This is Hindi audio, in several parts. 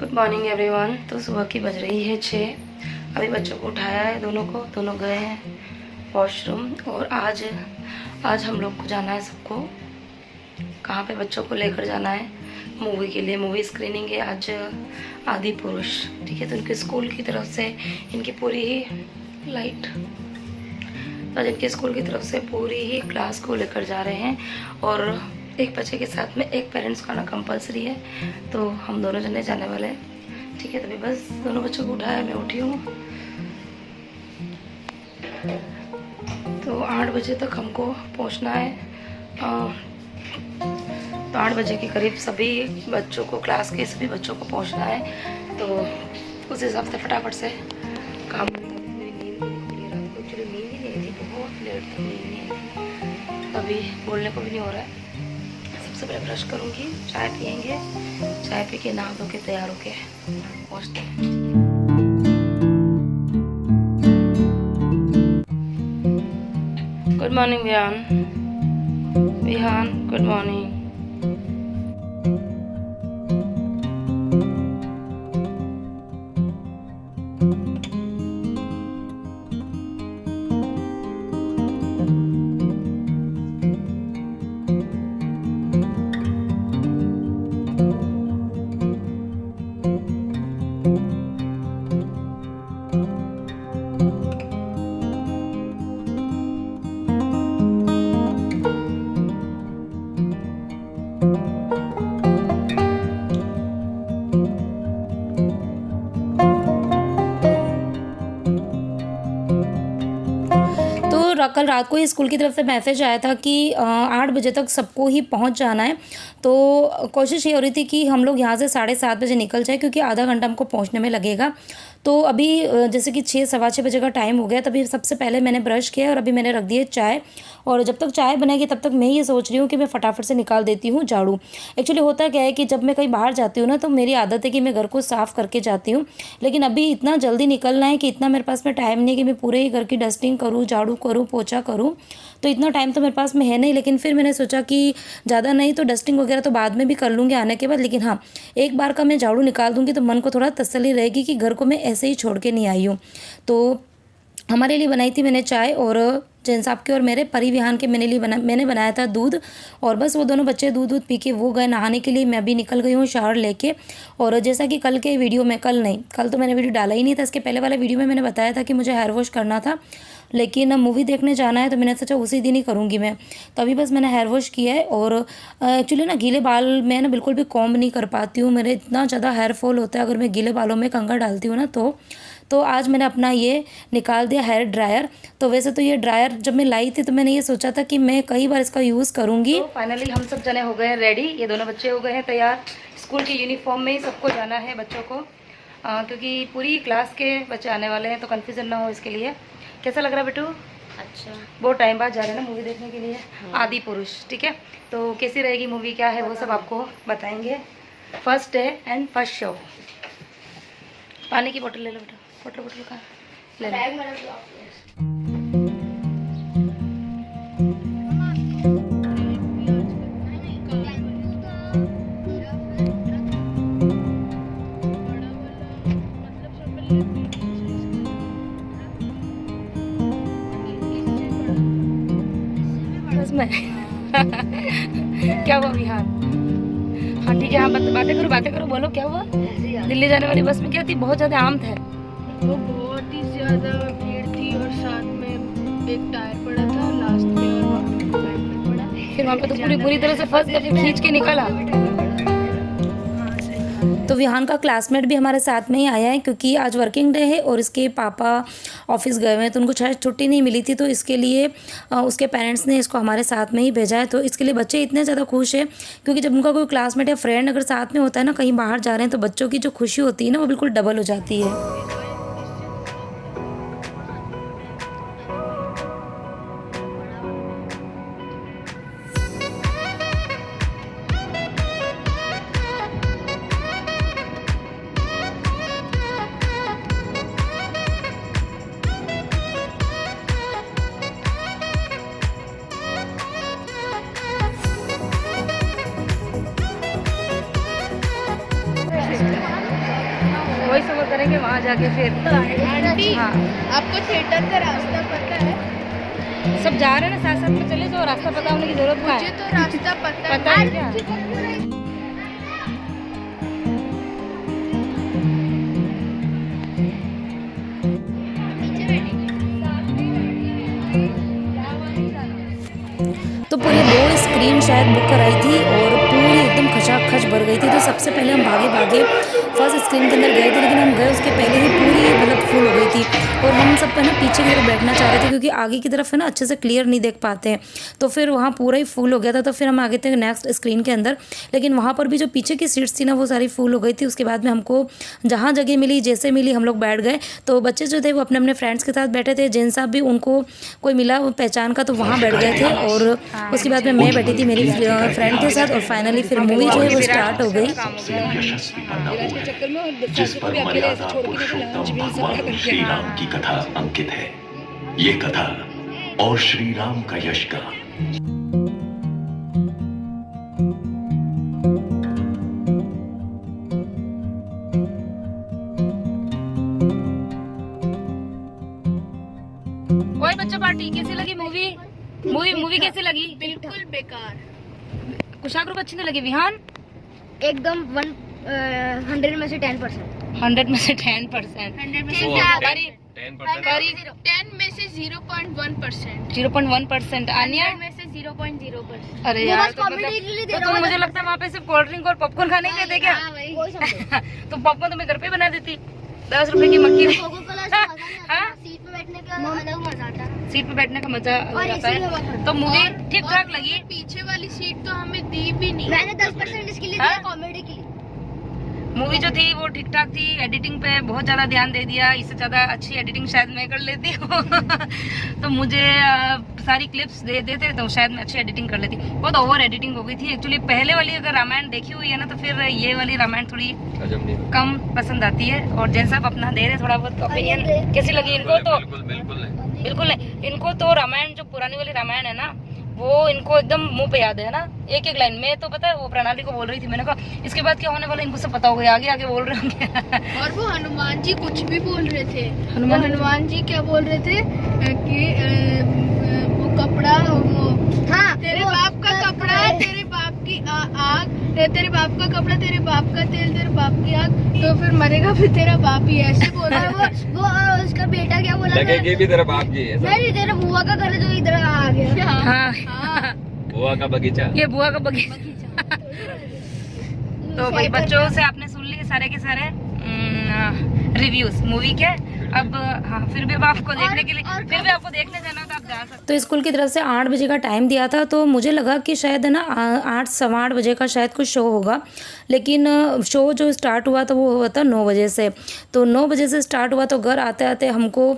Good morning everyone. तो सुबह की बज रही है 6। अभी बच्चों को उठाया है, दोनों गए हैं वॉशरूम। और आज हम लोग को जाना है, सबको कहाँ पे बच्चों को लेकर जाना है मूवी के लिए। मूवी स्क्रीनिंग है आज आदि पुरुष, ठीक है। तो इनके स्कूल की तरफ से इनकी पूरी ही लाइट, तो आज इनके स्कूल की तरफ से पूरी ही क्लास को लेकर जा रहे हैं। और एक बच्चे के साथ में एक पेरेंट्स का आना कंपलसरी है, तो हम दोनों जने जाने वाले हैं, ठीक है। तभी बस दोनों बच्चों को उठाया, मैं उठी हूँ। तो 8 बजे तक हमको पहुँचना है। तो 8 बजे के करीब सभी बच्चों को, क्लास के सभी बच्चों को पहुँचना है। तो उस हिसाब से फटाफट से काम। मेरी नींद रात को एक्चुअली नींद ही नहीं थी, बहुत लेट तक नींद नहीं आई। अभी बोलने को भी नहीं हो रहा है। सबसे पहले ब्रश करूँगी, चाय पियेंगे, चाय पी के नहा धो के तैयार होके पहुँचते हैं। Good morning Vihan, good morning. कल रात को ही स्कूल की तरफ से मैसेज आया था कि 8 बजे तक सबको ही पहुंच जाना है। तो कोशिश ये हो रही थी कि हम लोग यहाँ से 7:30 बजे निकल जाए, क्योंकि आधा घंटा हमको पहुँचने में लगेगा। तो अभी जैसे कि 6 सवा 6 बजे का टाइम हो गया, तभी सबसे पहले मैंने ब्रश किया और अभी मैंने रख दिए चाय। और जब तक चाय बनेगी तब तक मैं ये सोच रही हूँ कि मैं फटाफट से निकाल देती हूँ झाड़ू। एक्चुअली होता क्या है कि जब मैं कहीं बाहर जाती हूँ ना, तो मेरी आदत है कि मैं घर को साफ़ करके जाती हूँ। लेकिन अभी इतना जल्दी निकलना है कि इतना मेरे पास में टाइम नहीं है कि मैं पूरे ही घर की डस्टिंग करूँ, झाड़ू करूँ, पोछा करूँ। तो इतना टाइम तो मेरे पास में है नहीं। लेकिन फिर मैंने सोचा कि ज़्यादा नहीं तो डस्टिंग वगैरह तो बाद में भी कर लूँगी आने के बाद। लेकिन हाँ, एक बार का मैं झाड़ू निकाल दूँगी तो मन को थोड़ा तसल्ली रहेगी कि घर को मैं ऐसे ही छोड़ के नहीं आई हूँ। तो हमारे लिए बनाई थी मैंने चाय, और जैन साहब के और मेरे परिविहान के मैंने बनाया था दूध। और बस वो दोनों बच्चे दूध पी के वो गए नहाने के लिए। मैं भी निकल गई हूँ शावर लेके। और जैसा कि कल के वीडियो में, कल तो मैंने वीडियो डाला ही नहीं था, इसके पहले वाले वीडियो में मैंने बताया था कि मुझे हेयर वॉश करना था, लेकिन मूवी देखने जाना है तो मैंने सोचा उसी दिन ही करूँगी मैं। तो अभी बस मैंने हेयर वॉश किया है। और एक्चुअली ना गीले बाल मैं ना बिल्कुल भी कॉम्ब नहीं कर पाती हूँ, मेरे इतना ज़्यादा हेयर फॉल होता है अगर मैं गीले बालों में कंघा डालती हूँ ना। तो आज मैंने अपना ये निकाल दिया हेयर ड्रायर। तो वैसे तो ये ड्रायर जब मैं लाई थी तो मैंने ये सोचा था कि मैं कई बार इसका यूज़ करूँगी। तो फाइनली हम सब जने हो गए हैं रेडी। ये दोनों बच्चे हो गए हैं तैयार। स्कूल की यूनिफॉर्म में ही सबको जाना है बच्चों को, क्योंकि पूरी क्लास के बच्चे आने वाले हैं, तो कन्फ्यूज़न ना हो इसके लिए। कैसा लग रहा है बेटू? अच्छा, बहुत टाइम बाद जा रहे हैं ना मूवी देखने के लिए। आदि पुरुष, ठीक है। तो कैसी रहेगी मूवी, क्या है वो सब आपको बताएंगे। First day and first show. पानी की बोतल ले लो बेटा, बोतल का ले लो। बस मैं क्या हुआ विहान? हाँ ठीक है, हाँ बातें करो, बोलो क्या हुआ? दिल्ली जाने वाली बस में क्या थी? बहुत ज़्यादा आम थे, वो बहुत ही ज़्यादा भीड़ थी, और साथ में एक टायर पड़ा था लास्ट में, और वहाँ पे पड़ा। फिर वहाँ पे तो पूरी तरह से फंस गए, फिर खींच के निकला। तो विहान का क्लासमेट भी हमारे साथ में ही आया है, क्योंकि आज वर्किंग डे है और इसके पापा ऑफिस गए हुए हैं, तो उनको शायद छुट्टी नहीं मिली थी। तो इसके लिए उसके पेरेंट्स ने इसको हमारे साथ में ही भेजा है। तो इसके लिए बच्चे इतने ज़्यादा खुश हैं, क्योंकि जब उनका कोई क्लासमेट या फ्रेंड अगर साथ में होता है ना, कहीं बाहर जा रहे हैं, तो बच्चों की जो खुशी होती है ना, वो बिल्कुल डबल हो जाती है। करेंगे वहाँ जाके फिर। आंटी हाँ आपको थिएटर का रास्ता पता है? सब जा रहे हैं ना साथ साथ में, चले तो रास्ता पता होने की जरूरत क्या मुझे है? तो रास्ता पता है क्या? तो पूरी 2 स्क्रीन शायद बुक कराई थी और पूरी एकदम खचाखच भर गई थी। तो सबसे पहले हम भागे भागे फर्स्ट स्क्रीन के अंदर गए थे, लेकिन हम गए उसके पहले ही पूरी मतलब फुल हो गई थी और हम सब है ना पीछे की तरफ बैठना चाह रहे थे क्योंकि आगे की तरफ है ना अच्छे से क्लियर नहीं देख पाते हैं। तो फिर वहाँ पूरा ही फुल हो गया था, तो फिर हम आगे थे नेक्स्ट स्क्रीन के अंदर, लेकिन वहाँ पर भी जो पीछे की सीट्स थी ना वो सारी फुल हो गई थी। उसके बाद में हमको जहाँ जगह मिली जैसे मिली हम लोग बैठ गए। तो बच्चे जो थे वो अपने अपने फ्रेंड्स के साथ बैठे थे, जैन साहब भी उनको कोई मिला वो पहचान का तो वहाँ बैठ गए थे और उसके बाद में मैं बैठी थी मेरी फ्रेंड के साथ और फाइनली फिर मूवी जो है वो स्टार्ट हो गई। जिस पर मर्यादा पुरुषोत्तम भगवान श्री राम की कथा अंकित है। ये कथा और श्री राम का यश का ओए बच्चा पार्टी कैसी लगी मूवी? मूवी कैसी लगी? बिल्कुल बेकार। कुशाग्र को अच्छी नहीं लगी? विहान एकदम 100 में से 10%। 100 में से 10%। 100 में से 10 में से 0.1%। 0.1%। आनिया 100 में से 0.0%। अरे वो यार बस तो कॉमेडी के लिए दे तो रहा हूँ। मुझे लगता है वहाँ पे सिर्फ कोल्ड ड्रिंक और पॉपकॉर्न खाने ही देते क्या? वही समझो। तो पॉपकॉर्न तो मैं घर पे बना देती 10 रुपए की मक्की। कोको-कोला से मजा नहीं आता। सीट पे बैठने का अलग मजा आता है। सीट पे बैठने का मजा और अलग आता इसी हवा है। में। तो मूवी और- ठीक और ठाक लगी। पीछे वाली सीट तो हमें दी भी नहीं। मैंने 10% इसके लिए दिया, कॉमेडी के लिए। मूवी जो थी वो ठीक ठाक थी। एडिटिंग पे बहुत ज्यादा ध्यान दे दिया, इससे ज्यादा अच्छी एडिटिंग शायद मैं कर लेती हूँ। तो मुझे सारी क्लिप्स दे देते तो शायद मैं अच्छी एडिटिंग कर लेती। बहुत ओवर एडिटिंग हो गई थी एक्चुअली। पहले वाली अगर रामायण देखी हुई है ना तो फिर ये वाली रामायण थोड़ी कम पसंद आती है। और जैन साहब अपना दे रहे थोड़ा बहुत ओपिनियन, कैसी लगी इनको? तो बिल्कुल नहीं, इनको तो रामायण जो पुरानी वाली रामायण है ना वो इनको एकदम मुंह पे याद है ना, एक एक लाइन में। तो पता है वो प्रणाली को बोल रही थी, मैंने कहा इसके बाद क्या होने वाला इनको सब पता हो गया, आगे आगे बोल रहे होंगे। और वो हनुमान जी कुछ भी बोल रहे थे। हनुमान जी क्या बोल रहे थे कि वो कपड़ा वो हाँ, तेरे वो- बाप का कपड़ा, तेरे बाप की आग, तेरे बाप का कपड़ा, तेरे बाप का तेल, तेरे बाप की आग, तो फिर मरेगा भी तेरा बाप ही। ऐसे बोल रहा और वो उसका बेटा क्या बोला? लगेगी भी तेरा बाप जी है। नहीं, तेरा बुआ का घर है जो इधर आ गया। हाँ हाँ। बुआ का बगीचा। ये बुआ का बगीचा। तो भाई बच्चों से आपने सुन लिए सारे के सारे रिव्यूज मूवी के। अब हाँ फिर भी अब आपको देखने के लिए फिर भी आपको देखने जाना तो आप जा सकते। तो स्कूल की तरफ से 8 बजे का टाइम दिया था, तो मुझे लगा कि शायद है ना 8 सवा 8 बजे का शायद कुछ शो होगा, लेकिन शो जो स्टार्ट हुआ था वो हुआ था 9 बजे से। तो 9 बजे से स्टार्ट हुआ तो घर आते आते हमको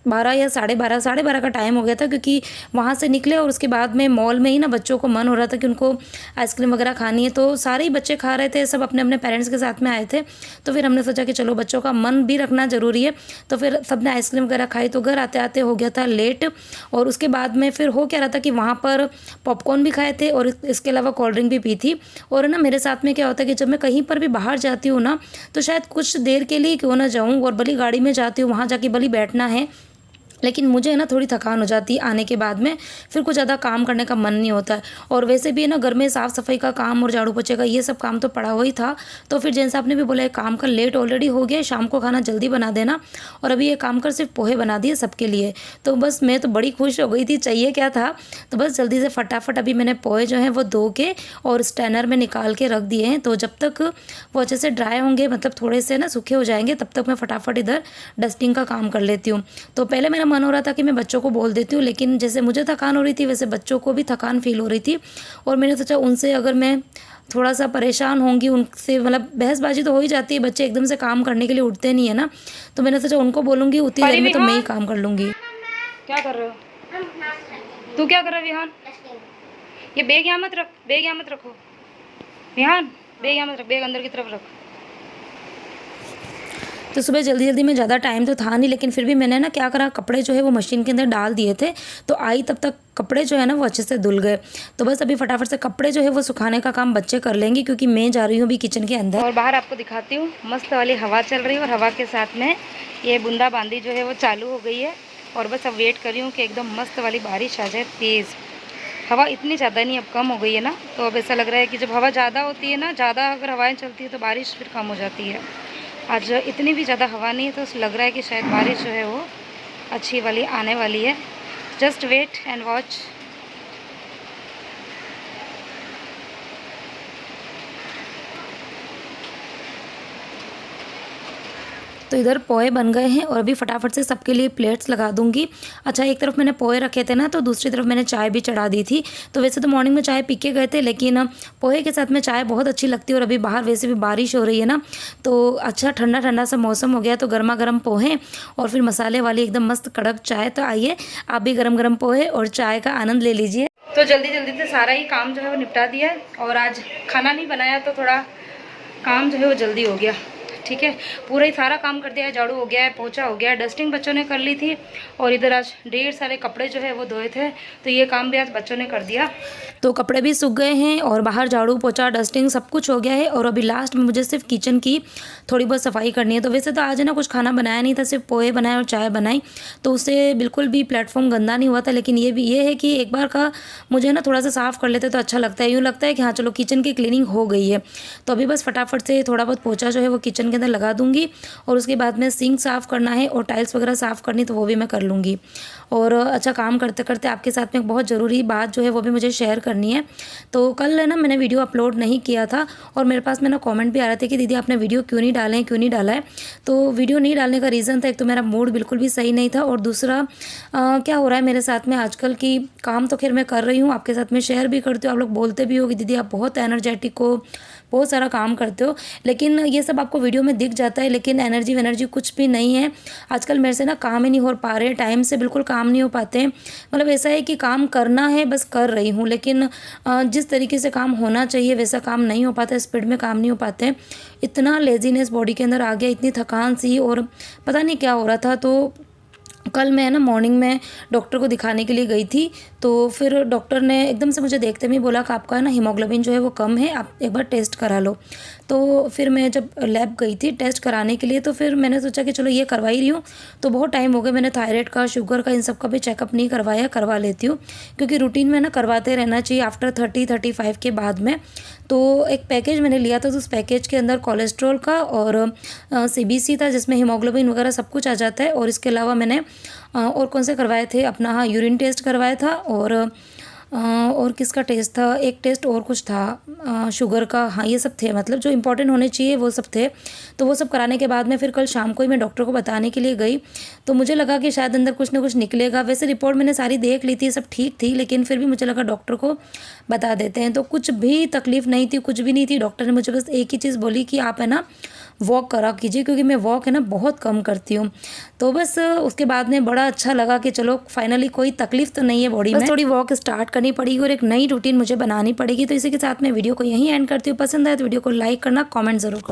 12 या 12:30 का टाइम हो गया था, क्योंकि वहाँ से निकले और उसके बाद में मॉल में ही ना बच्चों को मन हो रहा था कि उनको आइसक्रीम वगैरह खानी है। तो सारे ही बच्चे खा रहे थे, सब अपने अपने पेरेंट्स के साथ में आए थे। तो फिर हमने सोचा कि चलो बच्चों का मन भी रखना ज़रूरी है। तो फिर सबने आइसक्रीम वगैरह खाई। तो घर आते आते हो गया था लेट, और उसके बाद में फिर हो क्या रहा था कि वहाँ पर पॉपकॉर्न भी खाए थे और इसके अलावा कोल्ड ड्रिंक भी पी थी। और ना मेरे साथ में क्या होता है कि जब मैं कहीं पर भी बाहर जाती हूँ ना तो शायद कुछ देर के लिए क्यों ना जाऊँ, और भली गाड़ी में जाती हूँ, वहाँ जाके भली बैठना है, लेकिन मुझे है ना थोड़ी थकान हो जाती है आने के बाद में, फिर कुछ ज़्यादा काम करने का मन नहीं होता है। और वैसे भी है ना घर में साफ़ सफाई का काम और झाड़ू पोछे का ये सब काम तो पड़ा हुआ ही था। तो फिर जैन साहब ने भी बोला एक काम कर, लेट ऑलरेडी हो गया, शाम को खाना जल्दी बना देना, और अभी ये काम कर सिर्फ पोहे बना दिए सबके लिए। तो बस मैं तो बड़ी खुश हो गई थी, चाहिए क्या था। तो बस जल्दी से फटाफट अभी मैंने पोहे जो हैं वो धो के और स्टैनर में निकाल के रख दिए हैं। तो जब तक वो अच्छे से ड्राई होंगे, मतलब थोड़े से ना सूखे हो जाएंगे, तब तक मैं फटाफट इधर डस्टिंग का काम कर लेती हूँ। तो पहले मेरा मन हो रहा था कि मैं बच्चों को बोल देती हूँ, लेकिन जैसे मुझे थकान हो रही थी वैसे बच्चों को भी थकान फील हो रही थी। और मैंने सोचा उनसे अगर मैं थोड़ा सा परेशान होंगी, उनसे मतलब बहसबाजी तो हो ही जाती है, बच्चे एकदम से काम करने के लिए उठते नहीं है ना। तो मैंने सोचा उनको बोलूँगी उतनी देर में तो मैं ही काम कर लूँगी। क्या कर रहे हो? तू क्या कर रहा है विहान? ये बैग यहाँ मत रख, बैग यहाँ मत रखो विहान, बैग यहाँ मत रख, बैग अंदर की तरफ रख। तो सुबह जल्दी जल्दी में ज़्यादा टाइम तो था नहीं, लेकिन फिर भी मैंने ना क्या करा, कपड़े जो है वो मशीन के अंदर डाल दिए थे। तो आई तब तक कपड़े जो है ना वो अच्छे से धुल गए। तो बस अभी फटाफट से कपड़े जो है वो सुखाने का काम बच्चे कर लेंगे, क्योंकि मैं जा रही हूँ अभी किचन के अंदर। और बाहर आपको दिखाती हूँ, मस्त वाली हवा चल रही है और हवा के साथ में ये बूंदाबांदी जो है वो चालू हो गई है। और बस अब वेट कर रही हूँ कि एकदम मस्त वाली बारिश आ जाए तेज़। हवा इतनी ज़्यादा नहीं, अब कम हो गई है ना, तो अब ऐसा लग रहा है कि जब हवा ज़्यादा होती है ना, ज़्यादा अगर हवाएं चलती है तो बारिश फिर कम हो जाती है। आज इतनी भी ज़्यादा हवा नहीं है, तो लग रहा है कि शायद बारिश जो है वो अच्छी वाली आने वाली है। Just wait and watch. तो इधर पोहे बन गए हैं और अभी फटाफट से सबके लिए प्लेट्स लगा दूंगी। अच्छा, एक तरफ मैंने पोहे रखे थे ना, तो दूसरी तरफ मैंने चाय भी चढ़ा दी थी। तो वैसे तो मॉर्निंग में चाय पी के गए थे, लेकिन पोहे के साथ में चाय बहुत अच्छी लगती है। और अभी बाहर वैसे भी बारिश हो रही है ना, तो अच्छा ठंडा ठंडा सा मौसम हो गया, तो गर्मा गर्म पोहे और फिर मसाले वाली एकदम मस्त कड़क चाय। तो आइए आप भी गर्म गर्म पोहे और चाय का आनंद ले लीजिए। तो जल्दी जल्दी से सारा ही काम जो है वो निपटा दिया, और आज खाना नहीं बनाया तो थोड़ा काम जो है वो जल्दी हो गया। ठीक है, पूरा ही सारा काम कर दिया है। झाड़ू हो गया है, पोछा हो गया है, डस्टिंग बच्चों ने कर ली थी, और इधर आज ढेर सारे कपड़े जो है वो धोए थे, तो ये काम भी आज बच्चों ने कर दिया। तो कपड़े भी सूख गए हैं और बाहर झाड़ू पोछा डस्टिंग सब कुछ हो गया है। और अभी लास्ट में मुझे सिर्फ किचन की थोड़ी बहुत सफाई करनी है। तो वैसे तो आज है ना कुछ खाना बनाया नहीं था, सिर्फ पोहे बनाए और चाय बनाई, तो उससे बिल्कुल भी प्लेटफॉर्म गंदा नहीं हुआ था। लेकिन ये है कि एक बार का मुझे ना थोड़ा सा साफ़ कर लेते तो अच्छा लगता है। यूँ लगता है कि हाँ चलो किचन की क्लीनिंग हो गई है। तो अभी बस फटाफट से थोड़ा बहुत पोछा जो है वो किचन के अंदर लगा दूंगी, और उसके बाद में सिंक साफ़ करना है और टाइल्स वगैरह साफ़ करनी, तो वो भी मैं कर लूँगी। और अच्छा, काम करते करते आपके साथ में एक बहुत ज़रूरी बात जो है वो भी मुझे शेयर करनी है। तो कल है ना मैंने वीडियो अपलोड नहीं किया था, और मेरे पास में ना कमेंट भी आ रहे थे कि दीदी आपने वीडियो क्यों नहीं डाला है। तो वीडियो नहीं डालने का रीज़न था, एक तो मेरा मूड बिल्कुल भी सही नहीं था, और दूसरा क्या हो रहा है मेरे साथ में आजकल की काम तो खैर मैं कर रही हूँ, आपके साथ में शेयर भी करती हूँ। आप लोग बोलते भी हो कि दीदी आप बहुत एनर्जेटिक हो, बहुत सारा काम करते हो, लेकिन ये सब आपको वीडियो में दिख जाता है, लेकिन एनर्जी कुछ भी नहीं है। आजकल मेरे से ना काम ही नहीं हो पा रहे, टाइम से बिल्कुल काम नहीं हो पाते। मतलब ऐसा है कि काम करना है, बस कर रही हूँ, लेकिन जिस तरीके से काम होना चाहिए वैसा काम नहीं हो पाता, स्पीड में काम नहीं हो पाते। इतना लेजीनेस बॉडी के अंदर आ गया, इतनी थकान सी, और पता नहीं क्या हो रहा था। तो कल मैं ना मॉर्निंग में डॉक्टर को दिखाने के लिए गई थी, तो फिर डॉक्टर ने एकदम से मुझे देखते ही बोला कि आपका ना हीमोग्लोबिन जो है वो कम है, आप एक बार टेस्ट करा लो। तो फिर मैं जब लैब गई थी टेस्ट कराने के लिए, तो फिर मैंने सोचा कि चलो ये करवा ही रही हूँ, तो बहुत टाइम हो गया मैंने थायराइड का, शुगर का, इन सब का भी चेकअप नहीं करवाया, करवा लेती हूँ, क्योंकि रूटीन में ना करवाते रहना चाहिए आफ्टर 30-35 के बाद में। तो एक पैकेज मैंने लिया था, तो उस पैकेज के अंदर कोलेस्ट्रॉल का और CBC था, जिसमें हीमोग्लोबिन वगैरह सब कुछ आ जाता है। और इसके अलावा मैंने और कौन से करवाए थे अपना, हाँ यूरिन टेस्ट करवाया था, और किसका टेस्ट था, एक टेस्ट और कुछ था शुगर का, हाँ ये सब थे, मतलब जो इंपॉर्टेंट होने चाहिए वो सब थे। तो वो सब कराने के बाद में फिर कल शाम को ही मैं डॉक्टर को बताने के लिए गई, तो मुझे लगा कि शायद अंदर कुछ ना कुछ निकलेगा। वैसे रिपोर्ट मैंने सारी देख ली थी, सब ठीक थी, लेकिन फिर भी मुझे लगा डॉक्टर को बता देते हैं। तो कुछ भी तकलीफ़ नहीं थी, कुछ भी नहीं थी। डॉक्टर ने मुझे बस एक ही चीज़ बोली कि आप है ना वॉक करा कीजिए, क्योंकि मैं वॉक है ना बहुत कम करती हूँ। तो बस उसके बाद में बड़ा अच्छा लगा कि चलो फाइनली कोई तकलीफ तो नहीं है बॉडी में। थोड़ी वॉक स्टार्ट करनी पड़ेगी और एक नई रूटीन मुझे बनानी पड़ेगी। तो इसी के साथ मैं वीडियो को यहीं एंड करती हूँ। पसंद आए तो वीडियो को लाइक करना, कमेंट ज़रूर करना।